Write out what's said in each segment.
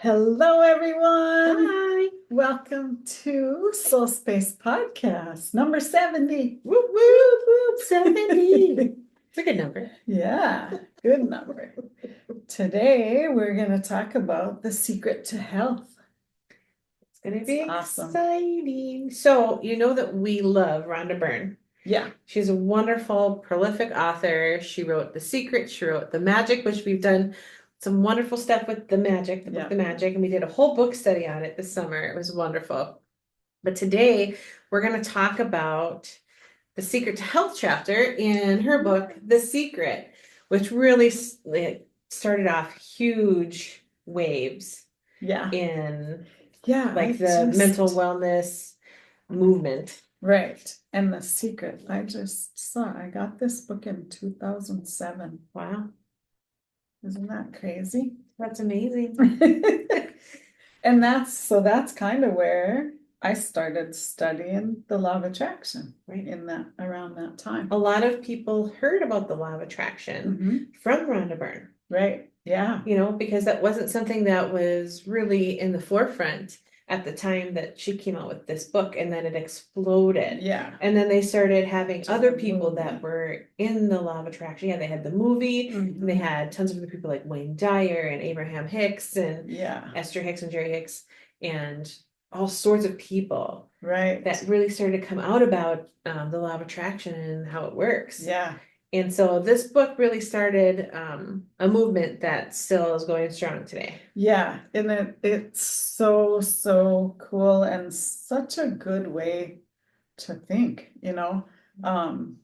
Hello, everyone. Hi. Welcome to SoulSpace Podcast number 70. Whoop, whoop, whoop, 70. It's a good number. Yeah, good number. Today, we're going to talk about the secret to health. It's going to be awesome. exciting. So, you know that we love Rhonda Byrne. Yeah. She's a wonderful, prolific author. She wrote The Secret. She wrote The Magic, which we've done some wonderful stuff with The Magic, the book The Magic, and we did a whole book study on it this summer. It was wonderful. But today, we're going to talk about the Secret to Health chapter in her book, The Secret, which really started off huge waves in the mental wellness movement. Right. And The Secret, I got this book in 2007. Wow. Isn't that crazy? That's amazing. And that's kind of where I started studying the law of attraction, right? Around that time. A lot of people heard about the law of attraction from Rhonda Byrne. Right. Yeah. Because that wasn't something that was really in the forefront at the time that she came out with this book, and then it exploded. Yeah. And then they started having other people that were in the law of attraction. Yeah, they had the movie, and they had tons of other people like Wayne Dyer and Abraham Hicks and Esther Hicks and Jerry Hicks and all sorts of people. Right. That really started to come out about the law of attraction and how it works. Yeah. And so this book really started a movement that still is going strong today. Yeah, and it's so cool and such a good way to think, and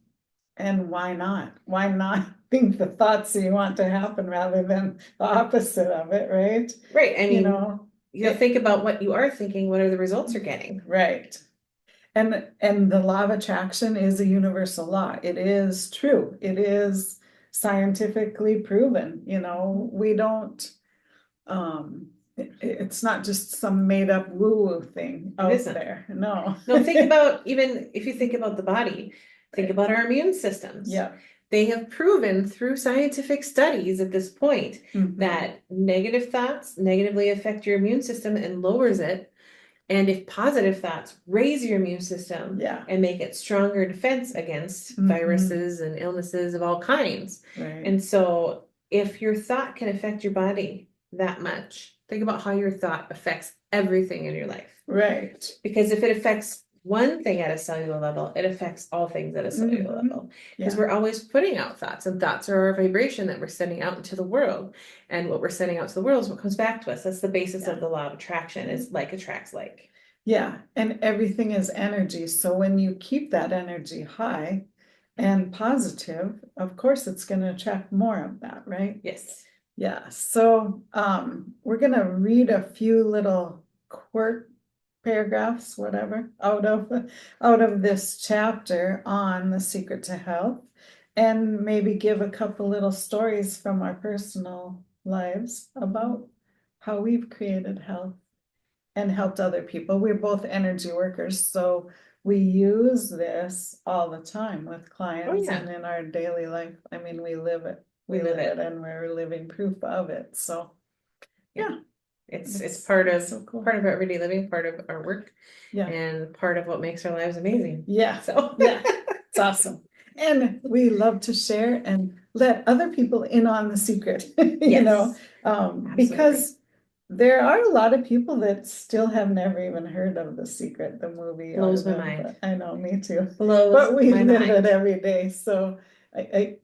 why not? Why not think the thoughts that you want to happen rather than the opposite of it, right? Right. I mean, think about what you are thinking, what are the results you're getting? Right. And the law of attraction is a universal law. It is true. It is scientifically proven. We don't, it's not just some made up woo-woo thing out there. No. No, think about, even if you think about the body, think about our immune systems. Yeah. They have proven through scientific studies at this point that negative thoughts negatively affect your immune system and lowers it. And if positive thoughts raise your immune system and make it stronger defense against viruses and illnesses of all kinds. Right. And so if your thought can affect your body that much, think about how your thought affects everything in your life. Right. Because if it affects one thing at a cellular level, it affects all things at a cellular level. Because we're always putting out thoughts, and thoughts are our vibration that we're sending out into the world. And what we're sending out to the world is what comes back to us. That's the basis of the law of attraction, is like attracts like. Yeah, and everything is energy. So when you keep that energy high and positive, of course, it's going to attract more of that, right? Yes. Yeah. So we're going to read a few little paragraphs, whatever, out of this chapter on the secret to health, and maybe give a couple little stories from our personal lives about how we've created health and helped other people. We're both energy workers, so we use this all the time with clients and in our daily life. I mean, we live it. We live it, and we're living proof of it. So yeah. It's part of part of our everyday living, part of our work, and part of what makes our lives amazing. Yeah. So it's awesome. And we love to share and let other people in on the secret, because there are a lot of people that still have never even heard of The Secret, the movie. Blows my mind. I know, me too. But we live it every day. So I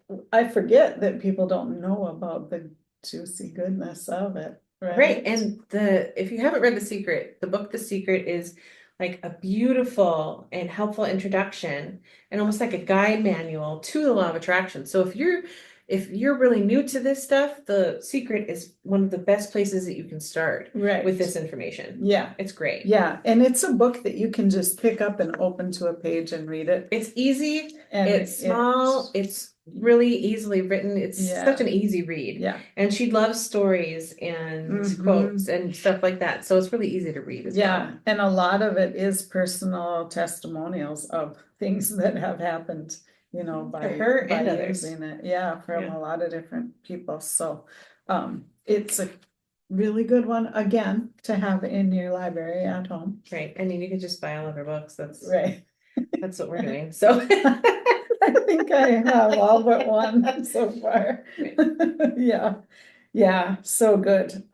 forget that people don't know about the juicy goodness of it. Right. And if you haven't read The Secret, the book The Secret is like a beautiful and helpful introduction and almost like a guide manual to the law of attraction. So if you're really new to this stuff, The Secret is one of the best places that you can start with this information. Yeah. It's great. Yeah. And it's a book that you can just pick up and open to a page and read it. It's easy. And it's small. It's really easily written. It's such an easy read. Yeah. And she loves stories and quotes and stuff like that. So it's really easy to read as well. And a lot of it is personal testimonials of things that have happened, by her and others. Using it. Yeah, from a lot of different people. So it's a really good one, again, to have in your library at home. Right. I mean, you could just buy all of our books. Right. That's what we're doing. So I think I have all but one so far. Yeah, yeah, so good.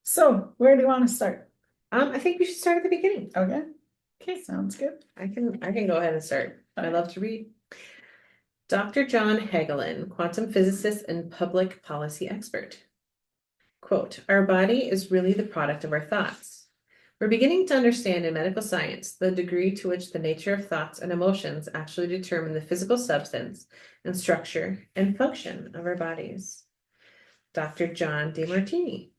So where do you want to start? I think we should start at the beginning. Okay, Okay. sounds good. I can go ahead and start. I Okay. love to read. Dr. John Hagelin, quantum physicist and public policy expert. Quote, our body is really the product of our thoughts. We're beginning to understand in medical science the degree to which the nature of thoughts and emotions actually determine the physical substance and structure and function of our bodies. Dr. John DeMartini.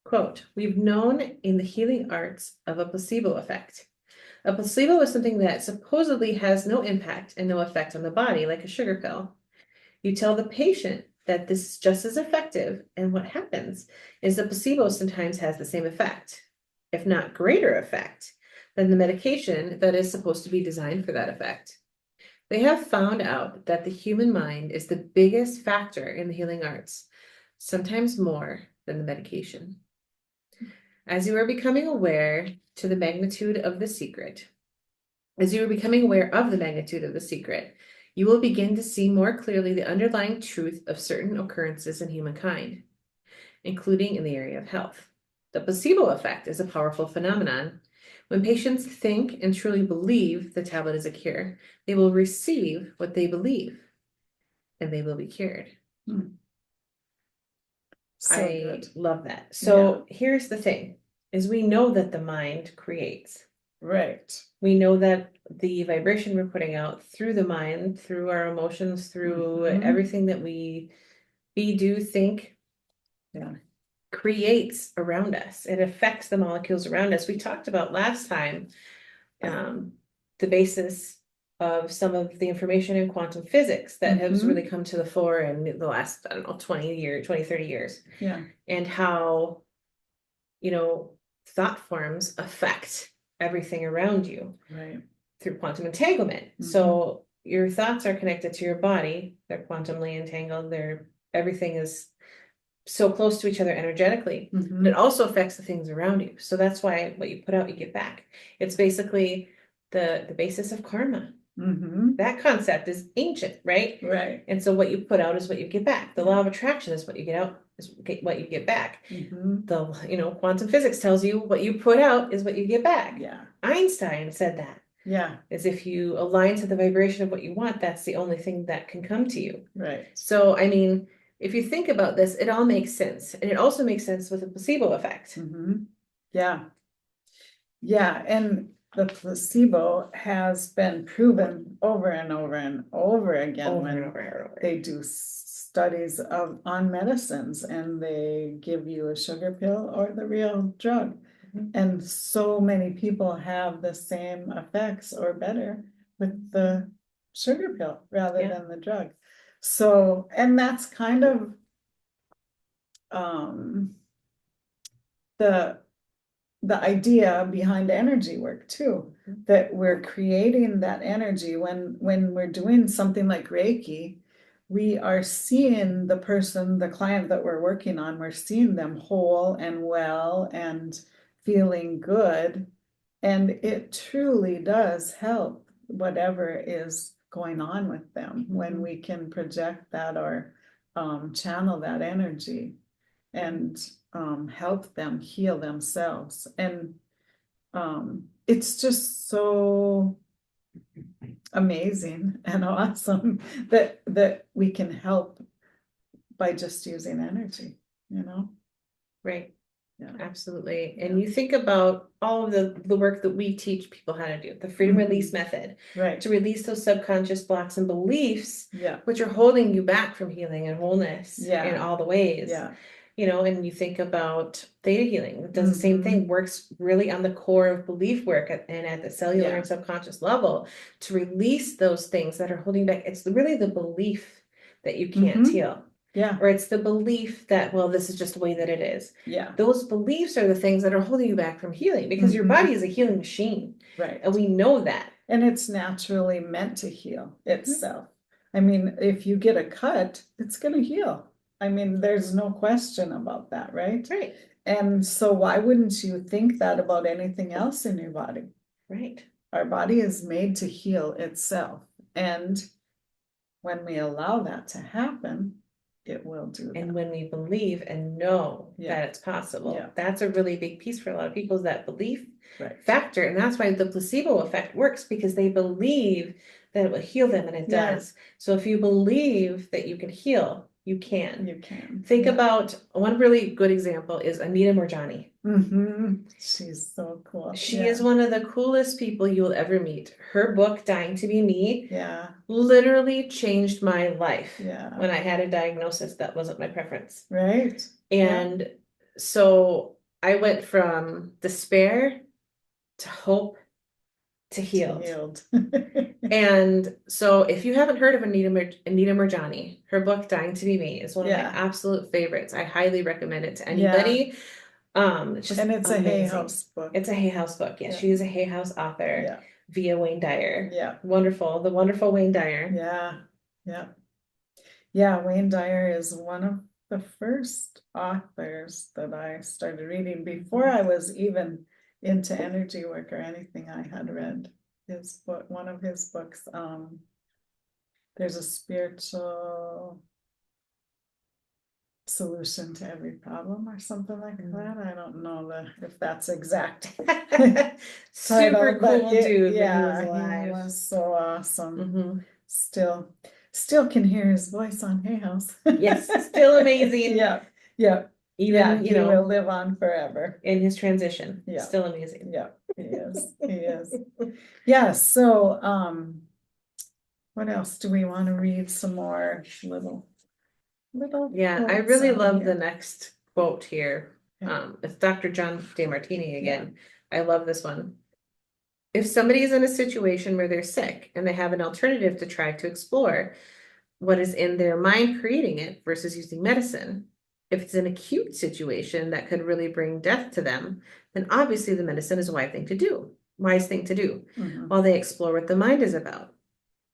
Quote, we've known in the healing arts of a placebo effect. A placebo is something that supposedly has no impact and no effect on the body, like a sugar pill. You tell the patient that this is just as effective, and what happens is the placebo sometimes has the same effect, if not greater effect, than the medication that is supposed to be designed for that effect. They have found out that the human mind is the biggest factor in the healing arts, sometimes more than the medication. As you are becoming aware to the magnitude of the secret, as you are becoming aware of the magnitude of the secret, you will begin to see more clearly the underlying truth of certain occurrences in humankind, including in the area of health. The placebo effect is a powerful phenomenon. When patients think and truly believe the tablet is a cure, they will receive what they believe, and they will be cured. So I good. love that. So here's the thing, is we know that the mind creates. Right. We know that the vibration we're putting out through the mind, through our emotions, through everything that we do, think, creates around us. It affects the molecules around us. We talked about last time the basis of some of the information in quantum physics that has really come to the fore in the last, I don't know, 20, 30 years. Yeah. And how, thought forms affect everything around you. Right. Through quantum entanglement. So your thoughts are connected to your body. They're quantumly entangled. Everything is so close to each other energetically. But it also affects the things around you. So that's why what you put out, you get back. It's basically the basis of karma. That concept is ancient, right? Right. And so what you put out is what you get back. The law of attraction is what you get out, is what you get back. The quantum physics tells you what you put out is what you get back. Yeah. Einstein said that. Yeah. Is if you align to the vibration of what you want, that's the only thing that can come to you. Right. So, I mean, if you think about this, it all makes sense. And it also makes sense with the placebo effect. Yeah. Yeah. And the placebo has been proven over and over and over again when they do studies on medicines and they give you a sugar pill or the real drug. And so many people have the same effects or better with the sugar pill rather than the drug. So, and that's kind of the idea behind energy work too, that we're creating that energy when we're doing something like Reiki. We are seeing the person, the client that we're working on, we're seeing them whole and well and feeling good. And it truly does help whatever is going on with them when we can project that or channel that energy and help them heal themselves. And it's just so amazing and awesome that we can help by just using energy, Right. Yeah. Absolutely. And you think about all of the work that we teach people how to do, the freedom release method, right, to release those subconscious blocks and beliefs, yeah, which are holding you back from healing and wholeness in all the ways. Yeah. And you think about theta healing, it does the same thing, works really on the core of belief work and at the cellular and subconscious level to release those things that are holding back. It's really the belief that you can't heal. Yeah. Or it's the belief that, well, this is just the way that it is. Yeah. Those beliefs are the things that are holding you back from healing because your body is a healing machine. Right. And we know that. And it's naturally meant to heal itself. I mean, if you get a cut, it's going to heal. I mean, there's no question about that, right? Right, And so why wouldn't you think that about anything else in your body? right. Our body is made to heal itself. And when we allow that to happen, it will do And that. when we believe and know Yeah. that it's possible, Yeah. that's a really big piece for a lot of people, is that belief Right. factor. And that's why the placebo effect works, because they believe that it will heal them, and it Yeah. does. So if you believe that you can heal, you can. You can. Think Yeah. about one really good example is Anita Morjani. She's so cool. She is one of the coolest people you will ever meet. Her book, Dying to Be Me, Yeah. literally changed my life. Yeah. When I had a diagnosis that wasn't my preference. Right. And so I went from despair to hope to healed. Healed. And so if you haven't heard of Anita Morjani, her book Dying to Be Me is one of my Yeah. absolute favorites. I highly recommend it to Yeah. anybody. It's just And it's a Hay amazing. House book. It's a Hay House book. Yes, Yeah. she is a Hay House author Yeah. via Wayne Dyer. Yeah. Wonderful. The wonderful Wayne Dyer. Yeah. Yeah. Yeah, Wayne Dyer is one of the first authors that I started reading before I was even into energy work or anything. I had read his book, one of his books. There's a spiritual solution to every problem or something like that. I don't know if that's exact. Super title, but cool dude when he was yeah, he alive. was so awesome. Mhm. Still can hear his voice on Hay House. Yes, still amazing. Yeah, yeah, Even, he will live on forever. in his transition. Yeah. Still amazing. Yeah, he is. He is. Yeah, so what else do we want to read? Some more little Yeah, I quotes really on love here. the next quote here. Yeah. It's Dr. John DeMartini again. I love this one. If somebody is in a situation where they're sick and they have an alternative to try to explore, what is in their mind creating it versus using medicine. If it's an acute situation that could really bring death to them, then obviously the medicine is a wise thing to do, Mhm. while they explore what the mind is about.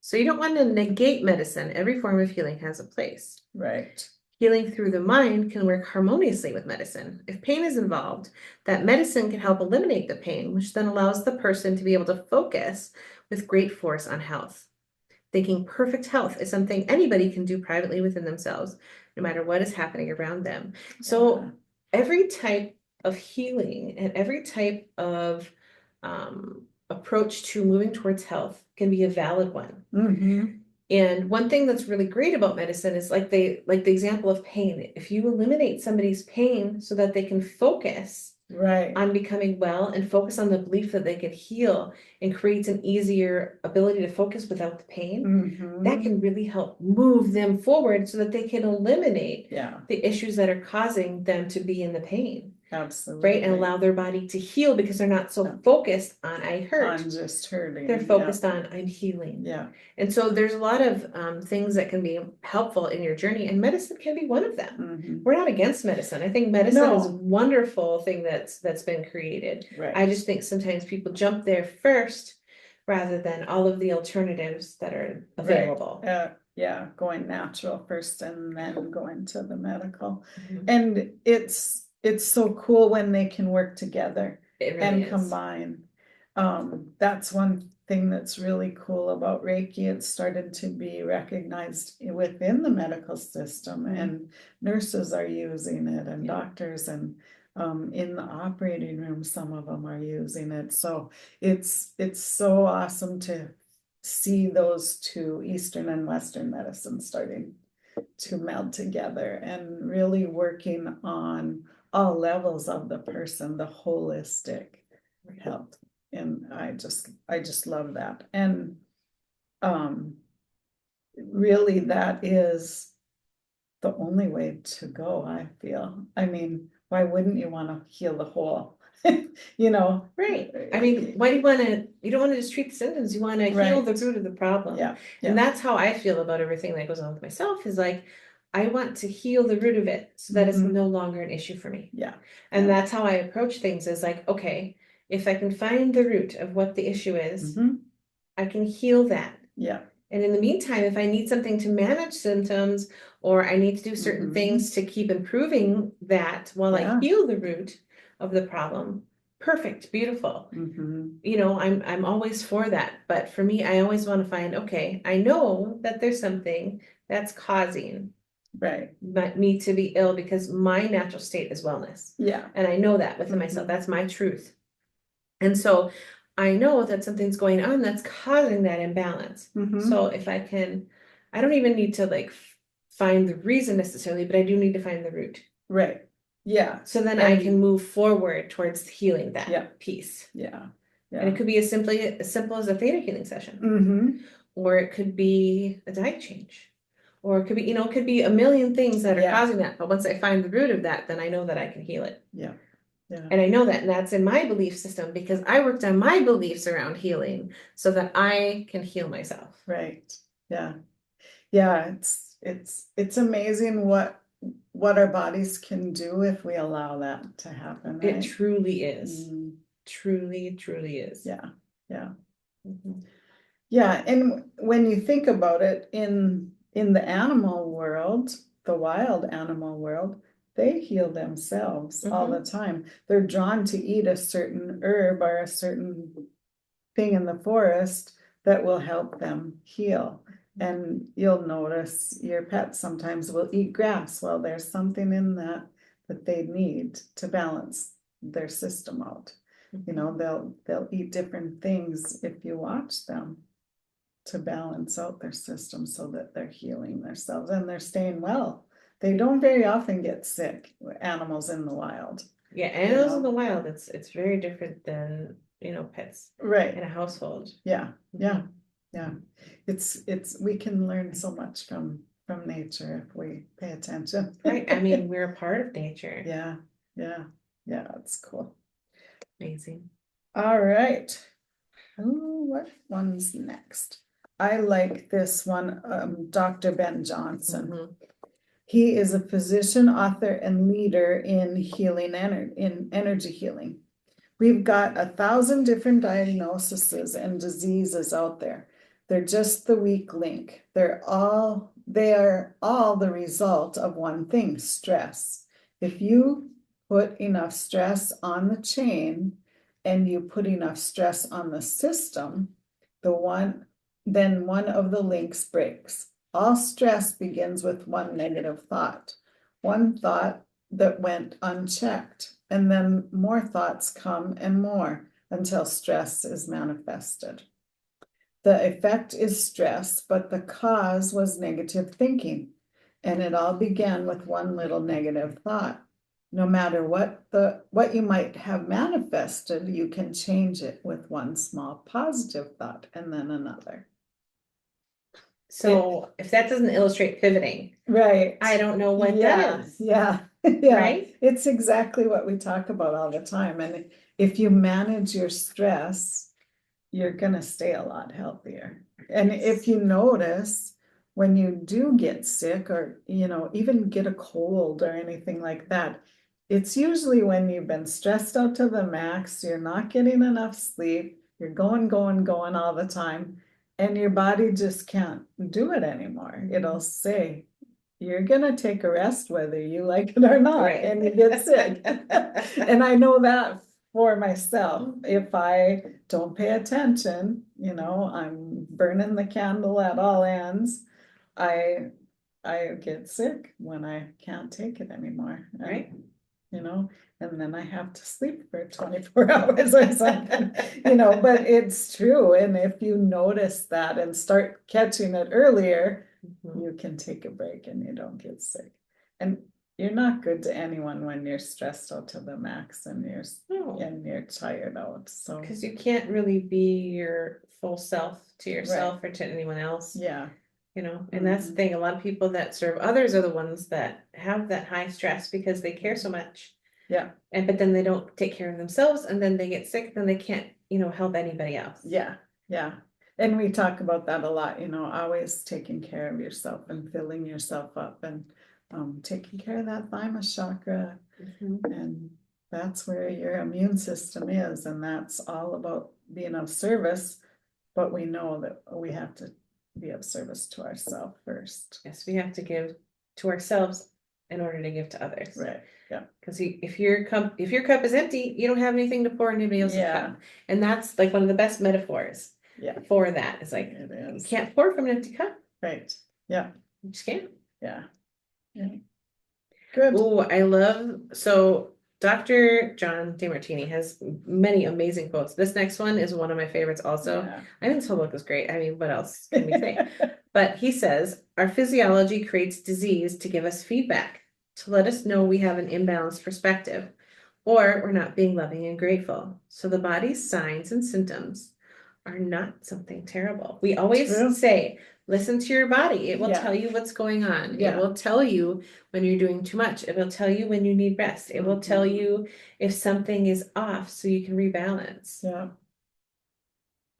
So you don't want to negate medicine. Every form of healing has a place. Right. Healing through the mind can work harmoniously with medicine. If pain is involved, that medicine can help eliminate the pain, which then allows the person to be able to focus with great force on health. Thinking perfect health is something anybody can do privately within themselves, no matter what is happening around them. So every type of healing and every type of approach to moving towards health can be a valid one. Mhm. And one thing that's really great about medicine is like the example of pain. If you eliminate somebody's pain so that they can focus Right. on becoming well and focus on the belief that they can heal, and creates an easier ability to focus without the pain, that can really help move them forward so that they can eliminate the issues that are causing them to be in the pain. Absolutely. Right, and allow their body to heal because they're not so focused on I hurt. On just hurting. They're focused on I'm healing. Yeah. And so there's a lot of things that can be helpful in your journey, and medicine can be one of them. We're not against medicine. I think medicine is a wonderful thing that's been created. Right. I just think sometimes people jump there first rather than all of the alternatives that are available. Right. Yeah, going natural first and then going to the medical. And it's so cool when they can work together and combine. That's one thing that's really cool about Reiki. It's started to be recognized within the medical system, and nurses are using it, and doctors, and in the operating room, some of them are using it. So it's so awesome to see those two, Eastern and Western medicine, starting to meld together and really working on all levels of the person, the holistic health. And I just love that. And really that is the only way to go, I feel. I mean, why wouldn't you want to heal the whole? Right. I mean, why do you don't want to just treat the symptoms, you want to heal the root of the problem. Yeah. And that's how I feel about everything that goes on with myself, is like, I want to heal the root of it so that it's no longer an issue for me. Yeah. And that's how I approach things, is like, okay, if I can find the root of what the issue is, I can heal that. Yeah. And in the meantime, if I need something to manage symptoms, or I need to do certain things to keep improving that while I heal the root of the problem, perfect, beautiful. You know, I'm always for that. But for me, I always want to find, okay, I know that there's something that's causing me to be ill, because my natural state is wellness. Yeah. And I know that within myself. That's my truth. And so I know that something's going on that's causing that imbalance. So if I can, I don't even need to like find the reason necessarily, but I do need to find the root. Right. Yeah. So then I can move forward towards healing that piece. Yeah. And it could be as simple as a theta healing session. Or it could be a diet change. Or it could be, you know, it could be a million things that are causing that. But once I find the root of that, then I know that I can heal it. Yeah. And I know that, and that's in my belief system, because I worked on my beliefs around healing so that I can heal myself. Right. Yeah. Yeah. It's amazing what our bodies can do if we allow that to happen. Right? It truly is. Truly, truly is. Yeah. Yeah. Yeah. And when you think about it, in the animal world, the wild animal world, they heal themselves all the time. They're drawn to eat a certain herb or a certain thing in the forest that will help them heal. And you'll notice your pets sometimes will eat grass. Well, there's something in that they need to balance their system out. You know, they'll eat different things if you watch them, to balance out their system so that they're healing themselves and they're staying well. They don't very often get sick, animals in the wild. Yeah, animals in the wild, it's very different than, you know, pets in a household. Yeah. It's we can learn so much from nature if we pay attention. Right. I mean, we're a part of nature. Yeah, it's cool. Amazing. All right. What one's next? I like this one, Dr. Ben Johnson. He is a physician, author, and leader in healing in energy healing. We've got 1,000 different diagnoses and diseases out there. They're just the weak link. They are all the result of one thing: stress. If you put enough stress on the chain and you put enough stress on the system, then one of the links breaks. All stress begins with one negative thought, one thought that went unchecked, and then more thoughts come and more until stress is manifested. The effect is stress, but the cause was negative thinking, and it all began with one little negative thought. No matter what you might have manifested, you can change it with one small positive thought and then another. So if that doesn't illustrate pivoting, right, I don't know what does. Yeah. Right? It's exactly what we talk about all the time. And if you manage your stress, you're gonna stay a lot healthier. And if you notice when you do get sick, or even get a cold or anything like that, it's usually when you've been stressed out to the max, you're not getting enough sleep, you're going all the time, and your body just can't do it anymore. It'll say, you're gonna take a rest whether you like it or not, and you get sick. And I know that for myself. If I don't pay attention, I'm burning the candle at all ends. I get sick when I can't take it anymore. Right. And then I have to sleep for 24 hours or something, but it's true. And if you notice that and start catching it earlier, you can take a break and you don't get sick. And you're not good to anyone when you're stressed out to the max and you're tired out. So because you can't really be your full self to yourself or to anyone else. Yeah. And that's the thing. A lot of people that serve others are the ones that have that high stress because they care so much. Yeah. But then they don't take care of themselves, and then they get sick, then they can't, help anybody else. Yeah. And we talk about that a lot, always taking care of yourself and filling yourself up, and taking care of that thymus chakra. And that's where your immune system is, and that's all about being of service. But we know that we have to be of service to ourselves first. Yes, we have to give to ourselves in order to give to others. Right. Yeah. Because if your cup is empty, you don't have anything to pour in anybody else's cup. And that's like one of the best metaphors for that. It's like you can't pour from an empty cup. Right. Yeah. You just can't. Yeah. Yeah. Good. Oh, I love so Dr. John DeMartini has many amazing quotes. This next one is one of my favorites also. Yeah. I think this whole book is great. I mean, what else can we say? But he says, our physiology creates disease to give us feedback, to let us know we have an imbalanced perspective, or we're not being loving and grateful. So the body's signs and symptoms are not something terrible. We always say, listen to your body. It will tell you what's going on. It will tell you when you're doing too much. It will tell you when you need rest. It will tell you if something is off so you can rebalance. Yeah.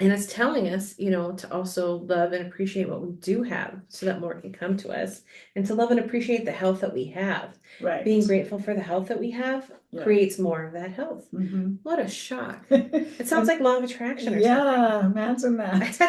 And it's telling us, you know, to also love and appreciate what we do have so that more can come to us, and to love and appreciate the health that we have. Right. Being grateful for the health that we have creates more of that health. What a shock. It sounds like law of attraction or something. Imagine that.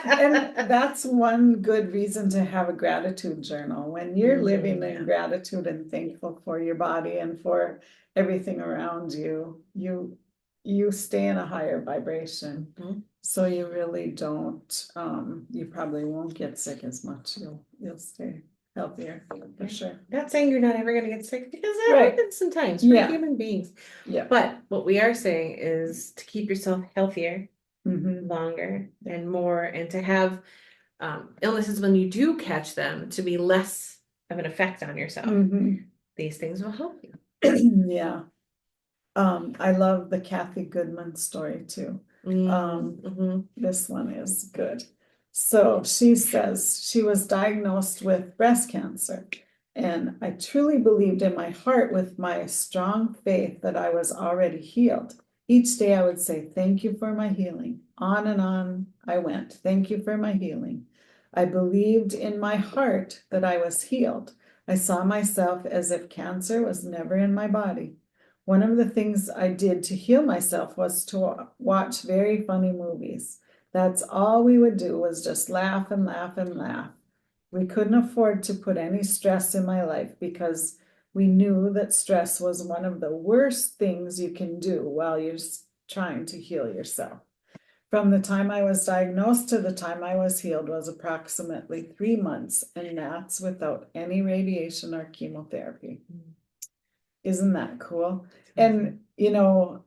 And that's one good reason to have a gratitude journal. When you're living in gratitude and thankful for your body and for everything around you, you stay in a higher vibration. So you really don't, you probably won't get sick as much. You'll stay healthier for sure. Not saying you're not ever going to get sick, because that happens sometimes. We're human beings. But what we are saying is to keep yourself healthier, longer and more, and to have illnesses when you do catch them to be less of an effect on yourself. These things will help you. I love the Kathy Goodman story too. This one is good. So she says she was diagnosed with breast cancer, and I truly believed in my heart with my strong faith that I was already healed. Each day I would say, thank you for my healing. On and on I went. Thank you for my healing. I believed in my heart that I was healed. I saw myself as if cancer was never in my body. One of the things I did to heal myself was to watch very funny movies. That's all we would do, was just laugh and laugh and laugh. We couldn't afford to put any stress in my life because we knew that stress was one of the worst things you can do while you're trying to heal yourself. From the time I was diagnosed to the time I was healed was approximately 3 months, and that's without any radiation or chemotherapy. Isn't that cool? And you know,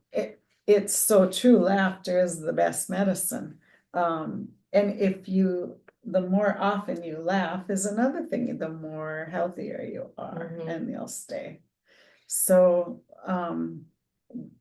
it's so true. Laughter is the best medicine. And the more often you laugh is another thing, the more healthier you are, and you'll stay. So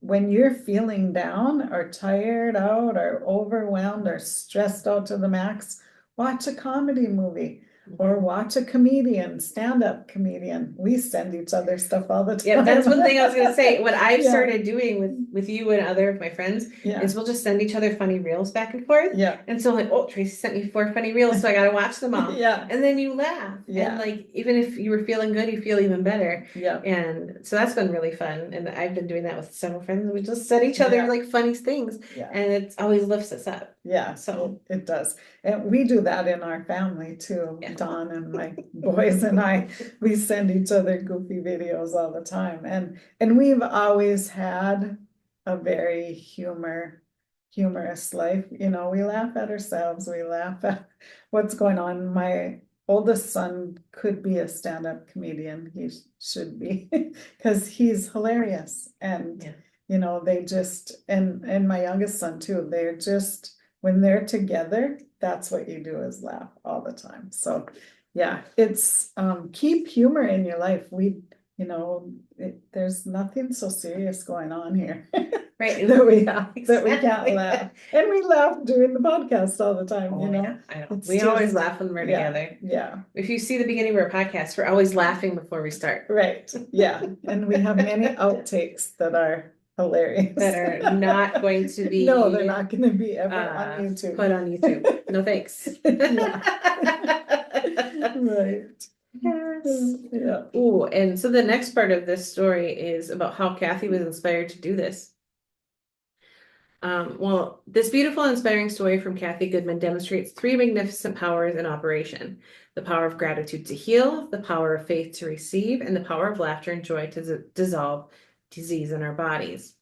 when you're feeling down or tired out or overwhelmed or stressed out to the max, watch a comedy movie. Or watch a comedian, stand-up comedian. We send each other stuff all the time. Yeah, that's one thing I was gonna say. What I've started doing with you and other of my friends is we'll just send each other funny reels back and forth. And so like, oh, Tracy sent me 4 funny reels, so I gotta watch them all. And then you laugh. And like, even if you were feeling good, you feel even better. And so that's been really fun. And I've been doing that with several friends. We just send each other like funny things. And it always lifts us up. So it does. And we do that in our family too. Don and my boys and I, we send each other goofy videos all the time. And we've always had a very humorous life. You know, we laugh at ourselves. We laugh at what's going on. My oldest son could be a stand-up comedian. He should be, because he's hilarious. And you know, they just, and my youngest son too, they're just, when they're together, that's what you do, is laugh all the time. So yeah, it's keep humor in your life. There's nothing so serious going on here. Right. that we can't laugh. And we laugh during the podcast all the time, you know. I know. We always laugh when we're together. If you see the beginning of our podcast, we're always laughing before we start. Right. Yeah. And we have many outtakes that are hilarious. That are not going to be no, they're not going to be ever on YouTube. Put on YouTube. No thanks. Right. Yes. Yeah. Ooh, and so the next part of this story is about how Kathy was inspired to do this. Well, this beautiful, inspiring story from Kathy Goodman demonstrates three magnificent powers in operation: the power of gratitude to heal, the power of faith to receive, and the power of laughter and joy to dissolve disease in our bodies.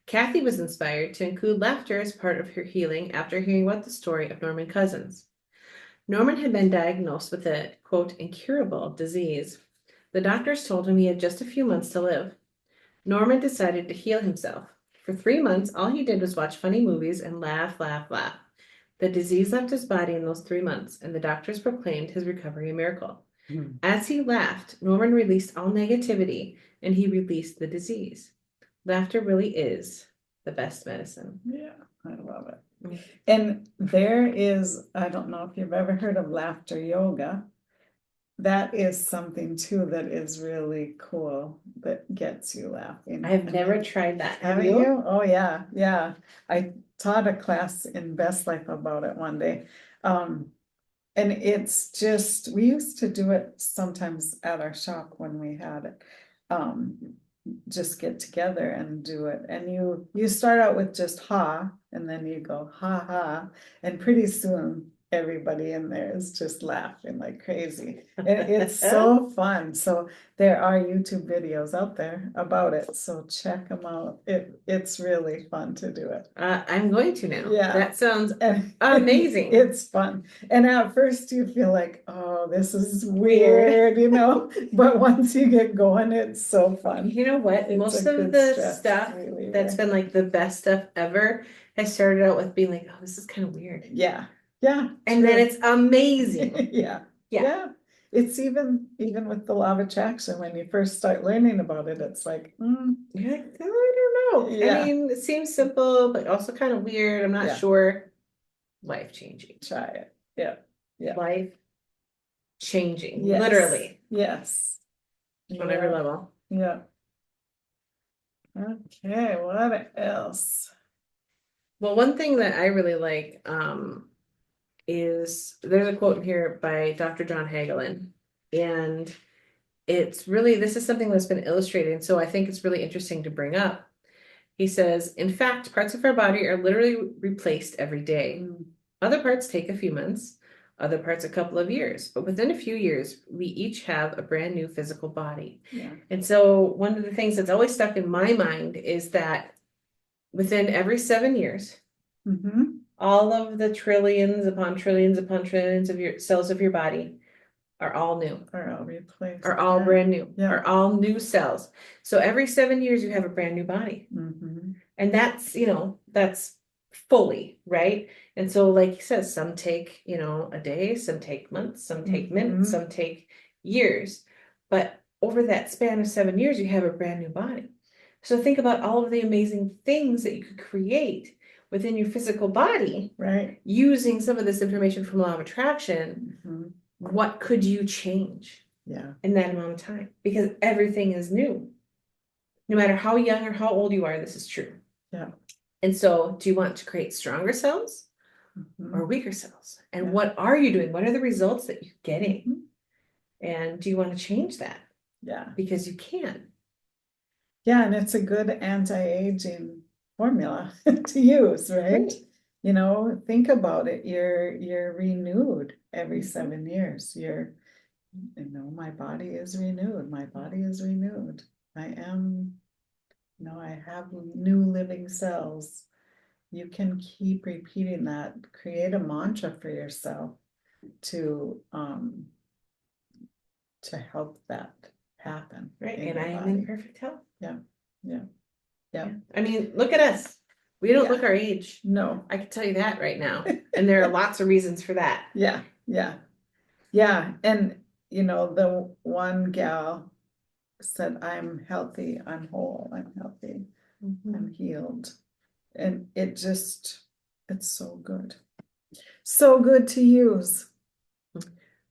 Kathy was inspired to include laughter as part of her healing after hearing about the story of Norman Cousins. Norman had been diagnosed with a, quote, incurable disease. The doctors told him he had just a few months to live. Norman decided to heal himself. For 3 months, all he did was watch funny movies and laugh, laugh, laugh. The disease left his body in those 3 months, and the doctors proclaimed his recovery a miracle. As he laughed, Norman released all negativity, and he released the disease. Laughter really is the best medicine. Yeah, I love it. And there is, I don't know if you've ever heard of laughter yoga. That is something too that is really cool, that gets you laughing. I've never tried that. Have Haven't you? you? Oh, yeah, yeah. I taught a class in Best Life about it one day. And it's just, we used to do it sometimes at our shop when we had it. Just get together and do it. And you start out with just ha, and then you go ha ha, and pretty soon everybody in there is just laughing like crazy. And it's so fun. So there are YouTube videos out there about it. So check them out. It's really fun to do it. I'm going to now. Yeah. That sounds And amazing. it's fun. And at first you feel like, oh, this is weird, you know, but once you get going, it's so fun. You know what? It's Most a of good the stress stuff reliever. that's been like the best stuff ever has started out with being like, oh, this is kind of weird. Yeah, yeah. And then it's amazing. Yeah, Yeah. yeah. It's even with the law of attraction, when you first start learning about it, it's like, You're like, oh, I don't know. Yeah. I mean, it seems simple, but also kind of weird. I'm not Yeah. sure. Life changing. try it. Yeah, yeah. Life changing, Yes. Literally, Yes. on every Yeah. level. Yeah. Okay, what else? Well, one thing that I really like is there's a quote in here by Dr. John Hagelin, and it's really, this is something that's been illustrated, so I think it's really interesting to bring up. He says, in fact, parts of our body are literally replaced every day. Other parts take a few months, other parts a couple of years, but within a few years, we each have a brand new physical body. Yeah. And so one of the things that's always stuck in my mind is that within every 7 years, all of the trillions upon trillions of your cells of your body are all new, Are all replaced. are all brand new, Yeah. are all new cells. So every 7 years you have a brand new body. And that's, that's fully, right? And so like he says, some take, a day, some take months, some take minutes, some take years. But over that span of 7 years, you have a brand new body. So think about all of the amazing things that you could create within your physical body, Right. using some of this information from law of attraction. What could you change in that amount of time? Because everything is new. No matter how young or how old you are, this is true. Yeah. And so do you want to create stronger cells or weaker cells? And what are you doing? What are the results that you're getting? And do you want to change that? Yeah. Because you can. Yeah, and it's a good anti-aging formula to use, right? Think about it. You're renewed every 7 years. My body is renewed. My body is renewed. I am, I have new living cells. You can keep repeating that. Create a mantra for yourself to help that happen. Right. And I am in perfect health. Yeah. I mean, look at us. We don't look our age. No. I can tell you that right now. And there are lots of reasons for that. Yeah. And the one gal said, I'm healthy, I'm whole, I'm healthy, I'm healed. And it's so good. So good to use.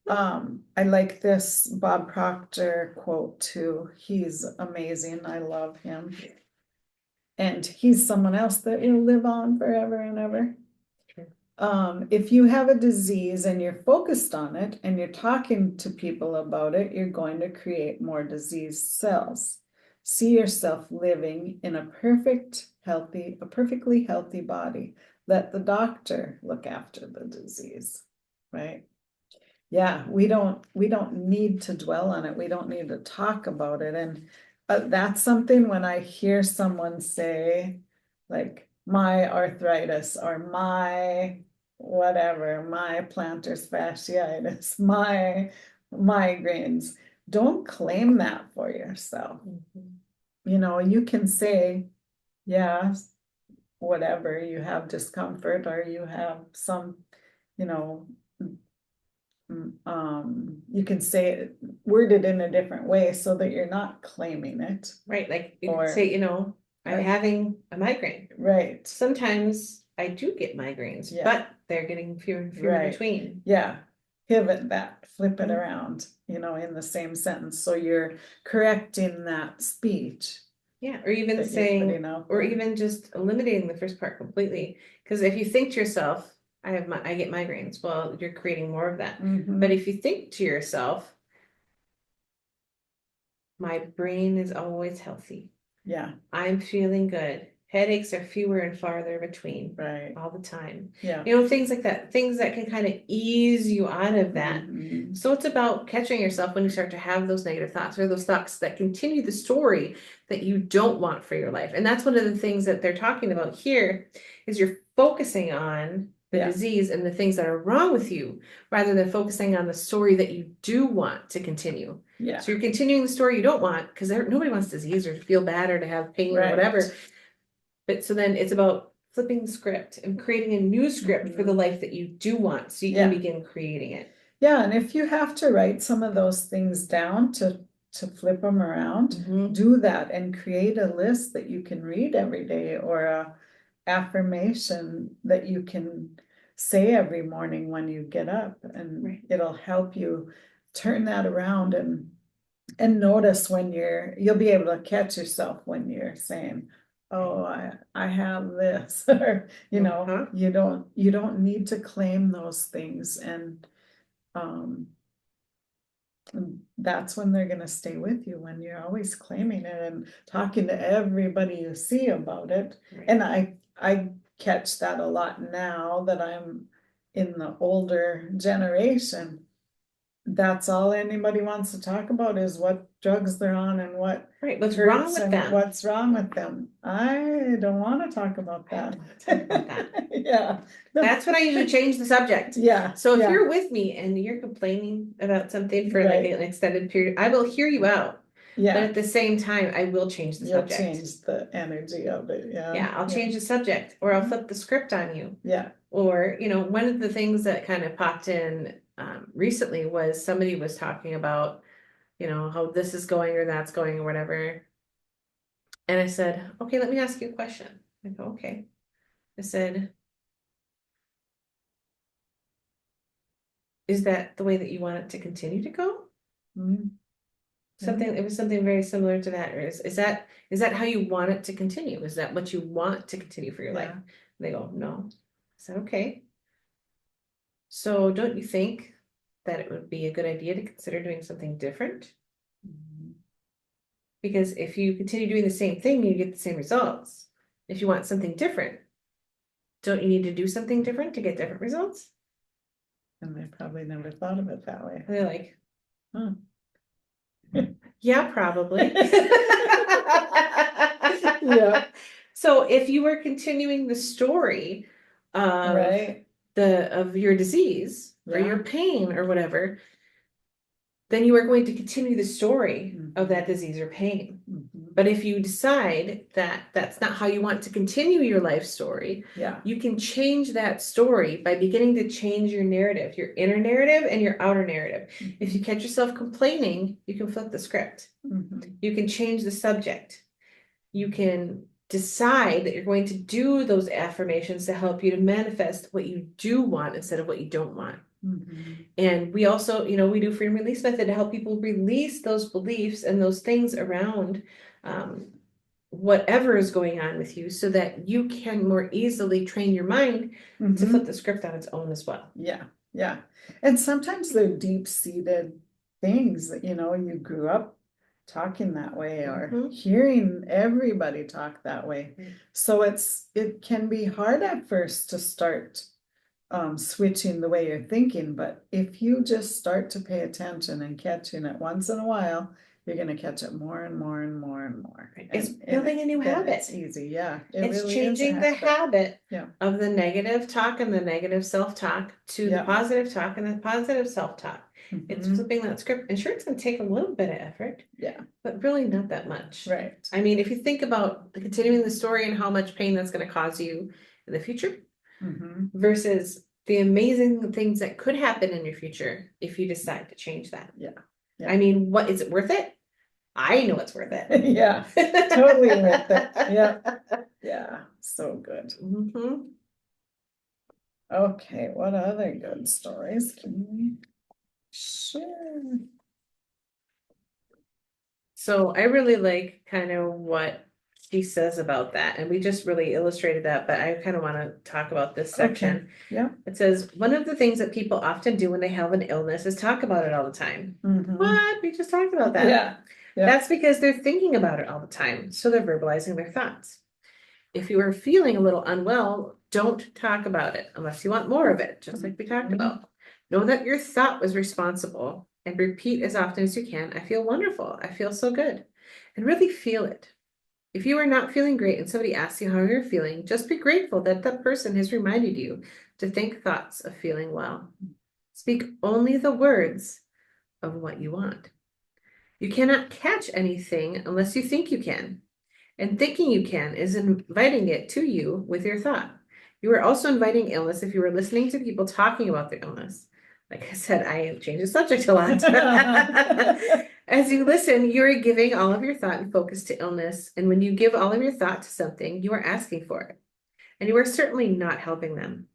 I like this Bob Proctor quote too. He's amazing. I love him. And he's someone else that will live on forever and ever. If you have a disease and you're focused on it and you're talking to people about it, you're going to create more disease cells. see yourself living in a perfectly healthy body. Let the doctor look after the disease, right? Yeah, we don't need to dwell on it. We don't need to talk about it. And that's something when I hear someone say, like, my arthritis or my whatever, my plantar fasciitis, my migraines, don't claim that for yourself. You know, you can say, yeah, whatever, you have discomfort or you have some, you know, you can say it, word it in a different way so that you're not claiming it. Right, like you Or- could say, I'm or- having a migraine. Right, Sometimes I do get migraines, Yeah. but they're getting fewer and fewer in Right. between. yeah. Pivot that, flip it Mhm. around, in the same sentence. So you're correcting that speech Yeah, or even that you're saying, putting out or there. even just eliminating the first part completely. Because if you think to yourself, I get migraines, well, you're creating more of that. Mhm. But if you think to yourself, my brain is always healthy. Yeah, I'm feeling good. Headaches are fewer and farther between right. all the time. Yeah. Things like that, things that can kind of ease you out of that. Mhm. So it's about catching yourself when you start to have those negative thoughts or those thoughts that continue the story that you don't want for your life. And that's one of the things that they're talking about here is you're focusing on the Yeah. disease and the things that are wrong with you rather than focusing on the story that you do want to continue. Yeah. So you're continuing the story you don't want because nobody wants disease or to feel bad or to have pain or Right. whatever. But so then it's about flipping the script and creating a new script for the life that you do want so you can Yeah. begin creating it. Yeah, and if you have to write some of those things down to flip them around, Mhm. do that and create a list that you can read every day or a affirmation that you can say every morning when you get up, and Right. it'll help you turn that around and notice when you'll be able to catch yourself when you're saying, oh, I have this, or Uh-huh. you don't need to claim those things, and that's when they're gonna stay with you, when you're always claiming it and talking to everybody you see about it. Right. And I catch that a lot now that I'm in the older generation. That's all anybody wants to talk about is what drugs they're on and what Right. What's wrong hurts with and them? what's wrong with them. I don't want to talk about I that. don't want to talk about that. Yeah. That's when I usually change the subject. Yeah. So if yeah. you're with me and you're complaining about something for like Right. an extended period, I will hear you out. But Yeah, at the same time, I will change the you'll subject. change the energy of it. Yeah, I'll change the subject or I'll Mhm. flip the script on you. Yeah. Or, one of the things that kind of popped in recently was somebody was talking about, how this is going or that's going or whatever. And I said, okay, let me ask you a question. I go, okay. I said, is that the way that you want it to continue to go? Mhm. It was something very similar to that. Or is that how you want it to continue? Is that what you want to continue for your life? Yeah. And they go, no. I said, okay. So don't you think that it would be a good idea to consider doing something different? Mhm. Because if you continue doing the same thing, you get the same results. If you want something different, don't you need to do something different to get different results? And they probably never thought of it that way. And they're like, Huh. yeah, probably. Yeah. So if you were continuing the story of Right. of your disease or Yeah. your pain or whatever, then you are going to continue the story of that disease or pain. Mhm. But if you decide that that's not how you want to continue your life story, Yeah. you can change that story by beginning to change your narrative, your inner narrative and your outer narrative. If you catch yourself complaining, you can flip the script. Mhm. You can change the subject. You can decide that you're going to do those affirmations to help you to manifest what you do want instead of what you don't want. Mhm. And we also, we do freedom release method to help people release those beliefs and those things around whatever is going on with you so that you can more easily train your mind to flip Mhm. the script on its own as well. Yeah. Yeah. And sometimes they're deep-seated things that, you grew up talking that way or Mhm. hearing everybody talk that way. Right. So it can be hard at first to start switching the way you're thinking, but if you just start to pay attention and catching it once in a while, you're gonna catch it more and more and more and more. It's And building a new then habit. it's easy, yeah. It It's really is a changing the habit Yeah. of the negative talk and the negative self-talk to the Yeah. positive talk and the positive self-talk. It's Mhm. flipping that script. And sure, it's going to take a little bit of effort, Yeah, but really not that much. right. I mean, if you think about continuing the story and how much pain that's going to cause you in the future Mhm. versus the amazing things that could happen in your future if you decide to change that. Yeah. I mean, what is it worth it? I know it's worth it. Yeah, totally worth it. Yeah. Yeah, so good. Mhm. Okay, what other good stories can we share? So I really like kind of what she says about that. And we just really illustrated that, but I kind of want to talk about this section. Okay, yeah. It says, one of the things that people often do when they have an illness is talk about it all the time. Mhm. What? We just talked about that. Yeah, yeah. That's because they're thinking about it all the time. So they're verbalizing their thoughts. If you are feeling a little unwell, don't talk about it unless you want more of it, just like we talked Mhm. about. Know that your thought was responsible and repeat as often as you can. I feel wonderful. I feel so good. And really feel it. If you are not feeling great and somebody asks you how you're feeling, just be grateful that that person has reminded you to think thoughts of feeling well. Speak only the words of what you want. You cannot catch anything unless you think you can. And thinking you can is inviting it to you with your thought. You are also inviting illness if you are listening to people talking about their illness. Like I said, I change the subject a lot. As you listen, you are giving all of your thought and focus to illness. And when you give all of your thought to something, you are asking for it. And you are certainly not helping them.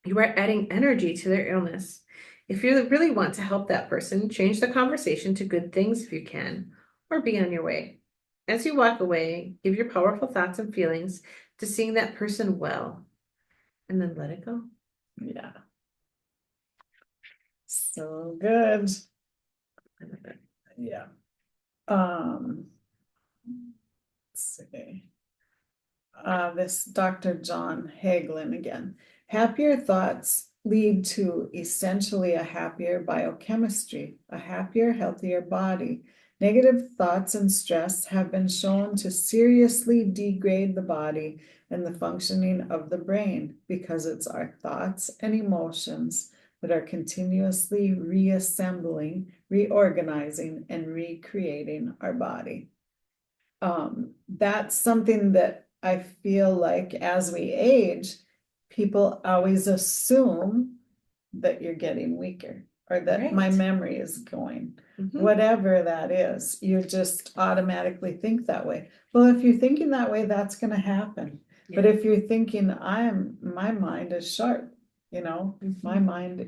You are adding energy to their illness. If you really want to help that person, change the conversation to good things if you can, or be on your way. As you walk away, give your powerful thoughts and feelings to seeing that person well, and then let it go. Yeah. So good. Yeah. Let's see. This Dr. John Hagelin again. Happier thoughts lead to essentially a happier biochemistry, a happier, healthier body. Negative thoughts and stress have been shown to seriously degrade the body and the functioning of the brain because it's our thoughts and emotions that are continuously reassembling, reorganizing, and recreating our body. That's something that I feel like as we age, people always assume that you're getting weaker or that my Right. memory is going. Mhm. Whatever that is, you just automatically think that way. Well, if you're thinking that way, that's going to happen. But Yeah. if you're thinking, my mind is sharp, my Mhm. mind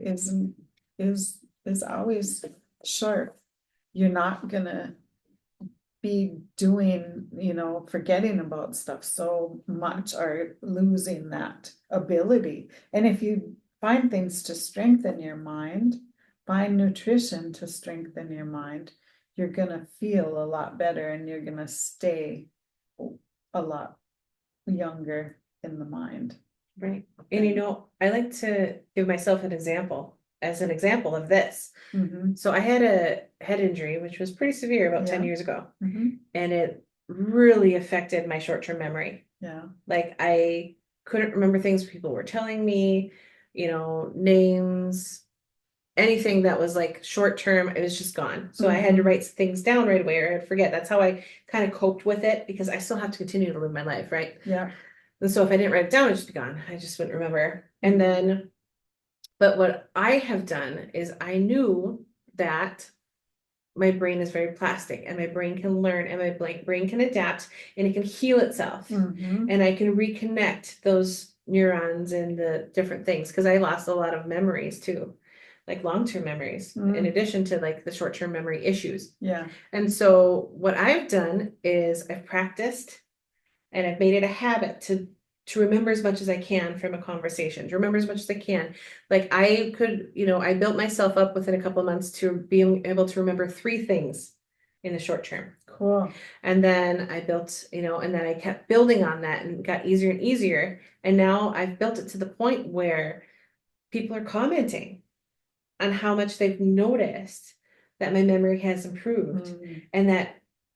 is always sharp. You're not gonna be doing, forgetting about stuff so much or losing that ability. And if you find things to strengthen your mind, find nutrition to strengthen your mind, you're gonna feel a lot better and you're gonna stay a lot younger in the mind. Right. And I like to give myself an example as an example of this. Mhm. So I had a head injury, which was pretty severe about 10 Yeah. years ago. Mhm. And it really affected my short-term memory. Yeah. Like I couldn't remember things people were telling me, names, anything that was like short-term, it was just gone. So I had to Mhm. write things down right away or I'd forget. That's how I kind of coped with it because I still have to continue to live my life, right? Yeah. And so if I didn't write it down, it'd just be gone. I just wouldn't remember. And Mhm. then, but what I have done is I knew that my brain is very plastic and my brain can learn and my brain can adapt and it can heal itself. Mhm. And I can reconnect those neurons and the different things because I lost a lot of memories too, like long-term memories, in addition to like the short-term memory issues. Yeah. And so what I've done is I've practiced and I've made it a habit to remember as much as I can from a conversation, to remember as much as I can. Like I could, I built myself up within a couple of months to being able to remember 3 things in the short term. Cool. And then I built, and then I kept building on that and got easier and easier. And now I've built it to the point where people are commenting on how much they've noticed that my memory has improved. And that,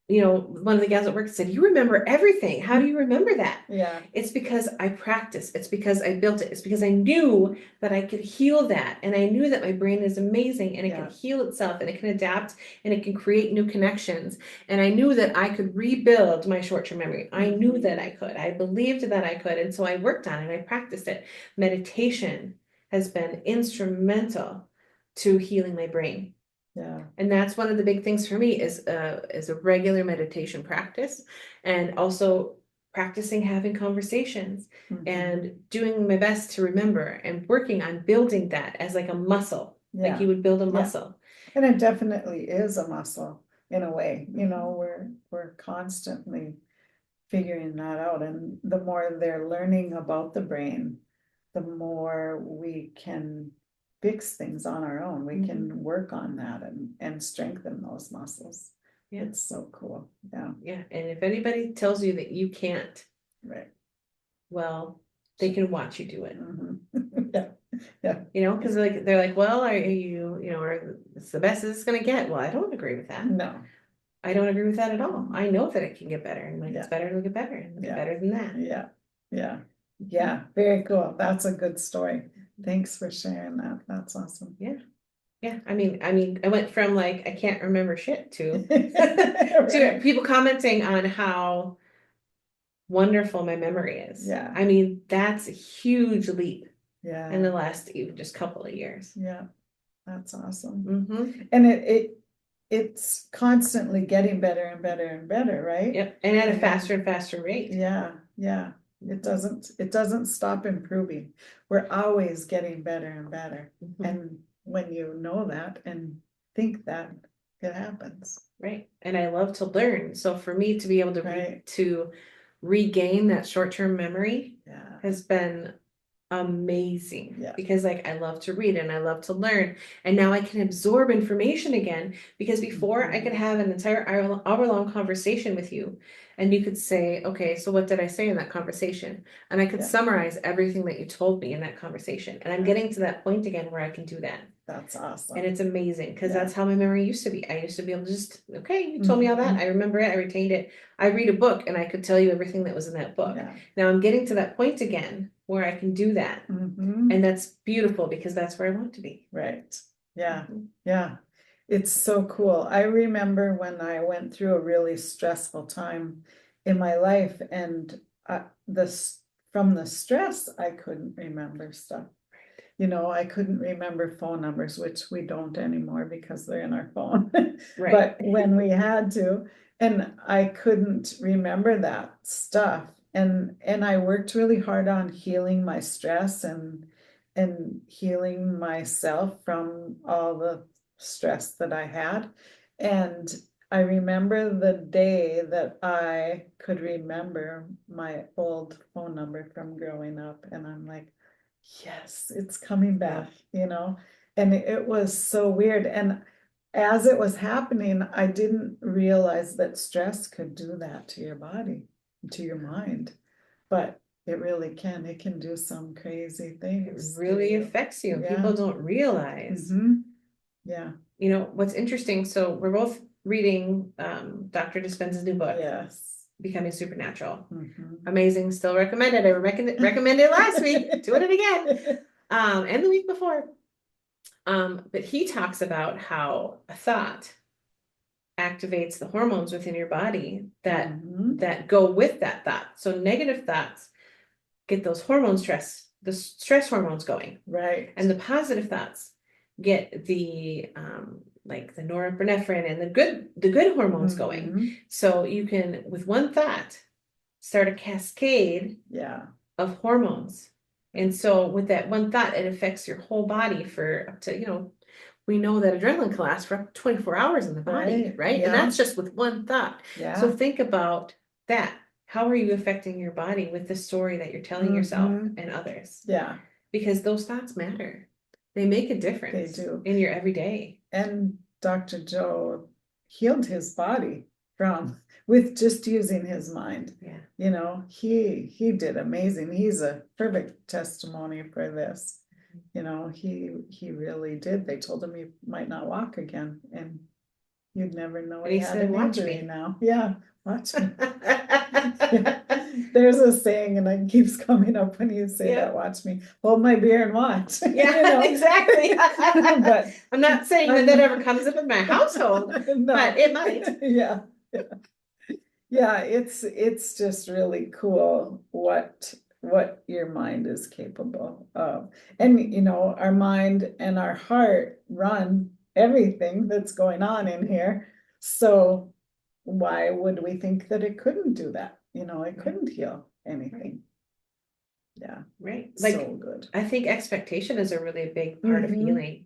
one of the gals at work said, "You remember everything. How do you remember that?" Yeah. It's because I practiced. It's because I built it. It's because I knew that I could heal that. And I knew that my brain is amazing and it can heal itself and it can adapt and it can create new connections. And I knew that I could rebuild my short-term memory. I knew that I could. I believed that I could. And so I worked on it. I practiced it. Meditation has been instrumental to healing my brain. Yeah. And that's one of the big things for me is a regular meditation practice, and also practicing having conversations and doing my best to remember and working on building that as like a muscle, like you would build a muscle. And it definitely is a muscle in a way, we're constantly figuring that out. And the more they're learning about the brain, the more we can fix things on our own. We can work on that and strengthen those muscles. Yeah. It's so cool. Yeah. Yeah. And if anybody tells you that you can't, right, well, they can watch you do it. Yeah. Because they're like, well, are you, or it's the best it's gonna get. Well, I don't agree with that. No. I don't agree with that at all. I know that it can get better, and when it's better, it'll get better, and get better than that. Yeah. Very cool. That's a good story. Thanks for sharing that. That's awesome. Yeah. I mean, I went from like, I can't remember shit to, to people commenting on how wonderful my memory is. Yeah. I mean, that's a huge leap. Yeah. In the last even just couple of years. Yeah. That's awesome. And it's constantly getting better and better and better, right? Yep. And at a faster and faster rate. Yeah. It doesn't stop improving. We're always getting better and better. And when you know that and think that, it happens. Right. And I love to learn. So for me to be able to regain that short-term memory has been amazing. Because I love to read and I love to learn, and now I can absorb information again, because before I could have an entire hour-long conversation with you and you could say, okay, so what did I say in that conversation? And I could summarize everything that you told me in that conversation. And I'm getting to that point again where I can do that. That's awesome. And it's amazing, because that's how my memory used to be. I used to be able to just, okay, you told me all that. I remember it. I retained it. I read a book and I could tell you everything that was in that book. Now I'm getting to that point again where I can do that. And that's beautiful, because that's where I want to be. Right. Yeah. Yeah. It's so cool. I remember when I went through a really stressful time in my life, and from the stress, I couldn't remember stuff. I couldn't remember phone numbers, which we don't anymore because they're in our phone. But when we had to, and I couldn't remember that stuff. And I worked really hard on healing my stress and healing myself from all the stress that I had. And I remember the day that I could remember my old phone number from growing up, and I'm like, yes, it's coming back, and it was so weird. And as it was happening, I didn't realize that stress could do that to your body, to your mind, but it really can. It can do some crazy things. It really affects you. People don't realize. Yeah. What's interesting, so we're both reading Dr. Dispenza's new book. Yes. Becoming Supernatural. Amazing. Still recommended. I recommended last week. Doing it again. And the week before. But he talks about how a thought activates the hormones within your body that go with that thought. So negative thoughts get those the stress hormones going. Right. And the positive thoughts get the like the norepinephrine and the good hormones going. So you can, with one thought, start a cascade of hormones. And so with that one thought, it affects your whole body for up to, we know that adrenaline can last for up to 24 hours in the body, right? And that's just with one thought. So think about that. How are you affecting your body with the story that you're telling yourself and others? Yeah. Because those thoughts matter. They make a difference in your everyday. And Dr. Joe, healed his body from with just using his mind. Yeah. You know, he did amazing. He's a perfect testimony for this. You know, he really did. They told him he might not walk again, and you'd never know And he he had said, an "Watch injury me." now. Yeah, watch me. There's a saying, and it keeps coming up when you say Yeah. that, watch me. Hold my beer and watch. Yeah, You know? exactly. But I'm not saying that ever comes up in my household, no. but it might. Yeah. Yeah, it's just really cool what your mind is capable of. And you know, our mind and our heart run everything that's going on in here. So why would we think that it couldn't do that? You know, it couldn't heal anything. Yeah, Right. Like, so good. I think expectation is a really big part of Mhm. healing